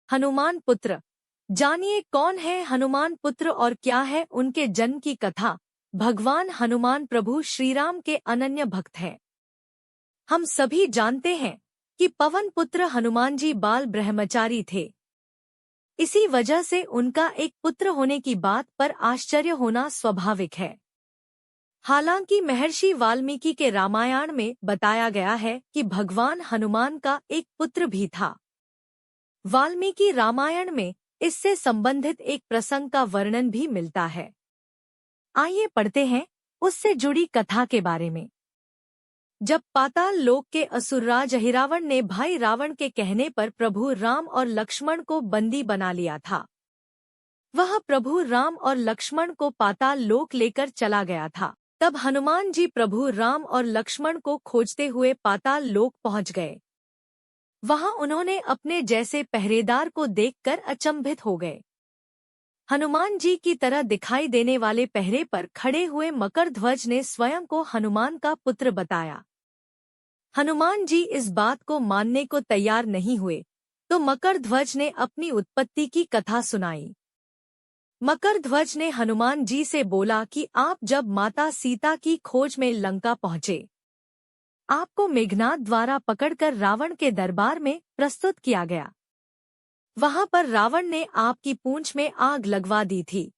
हनुमान पुत्र। जानिए कौन है हनुमान पुत्र और क्या है उनके जन्म की कथा। भगवान हनुमान प्रभु श्रीराम के अनन्य भक्त हैं। हम सभी जानते हैं कि पवन पुत्र हनुमान जी बाल ब्रह्मचारी थे। इसी वजह से उनका एक पुत्र होने की बात पर आश्चर्य होना स्वाभाविक है। हालांकि महर्षि वाल्मीकि के रामायण में बताया गया है कि भगवान हनुमान का एक पुत्र भी था। वाल्मीकि रामायण में इससे संबंधित एक प्रसंग का वर्णन भी मिलता है। आइए पढ़ते हैं उससे जुड़ी कथा के बारे में। जब पाताल लोक के असुरराज अहिरावण ने भाई रावण के कहने पर प्रभु राम और लक्ष्मण को बंदी बना लिया था, वह प्रभु राम और लक्ष्मण को पाताल लोक लेकर चला गया था। तब हनुमान जी प्रभु राम और लक्ष्मण को खोजते हुए पाताल लोक पहुंच गए। वहां उन्होंने अपने जैसे पहरेदार को देखकर अचंभित हो गए। हनुमान जी की तरह दिखाई देने वाले पहरे पर खड़े हुए मकरध्वज ने स्वयं को हनुमान का पुत्र बताया। हनुमान जी इस बात को मानने को तैयार नहीं हुए, तो मकरध्वज ने अपनी उत्पत्ति की कथा सुनाई। मकरध्वज ने हनुमान जी से बोला कि आप जब माता सीता की खोज में लंका पहुंचे, आपको मेघनाद द्वारा पकड़कर रावण के दरबार में प्रस्तुत किया गया। वहां पर रावण ने आपकी पूंछ में आग लगवा दी थी,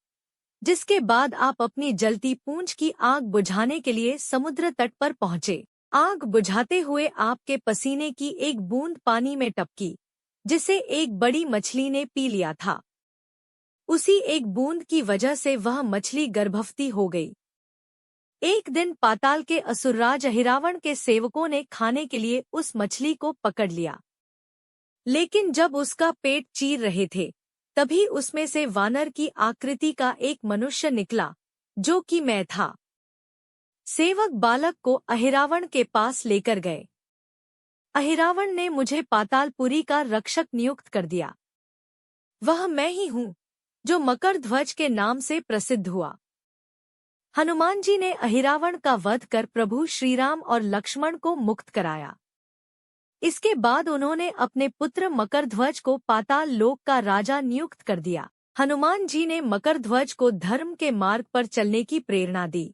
जिसके बाद आप अपनी जलती पूंछ की आग बुझाने के लिए समुद्र तट पर पहुंचे। आग बुझाते हुए आपके पसीने की एक बूंद पानी में टपकी, जिसे एक बड़ी मछली ने पी लिया था। उसी एक बूंद की वजह से वह मछली गर्भवती हो गई। एक दिन पाताल के असुरराज अहिरावण के सेवकों ने खाने के लिए उस मछली को पकड़ लिया, लेकिन जब उसका पेट चीर रहे थे, तभी उसमें से वानर की आकृति का एक मनुष्य निकला, जो कि मैं था। सेवक बालक को अहिरावण के पास लेकर गए। अहिरावण ने मुझे पातालपुरी का रक्षक नियुक्त कर दिया। वह मैं ही हूँ जो मकरध्वज के नाम से प्रसिद्ध हुआ। हनुमान जी ने अहिरावण का वध कर प्रभु श्रीराम और लक्ष्मण को मुक्त कराया। इसके बाद उन्होंने अपने पुत्र मकरध्वज को पाताल लोक का राजा नियुक्त कर दिया। हनुमान जी ने मकरध्वज को धर्म के मार्ग पर चलने की प्रेरणा दी।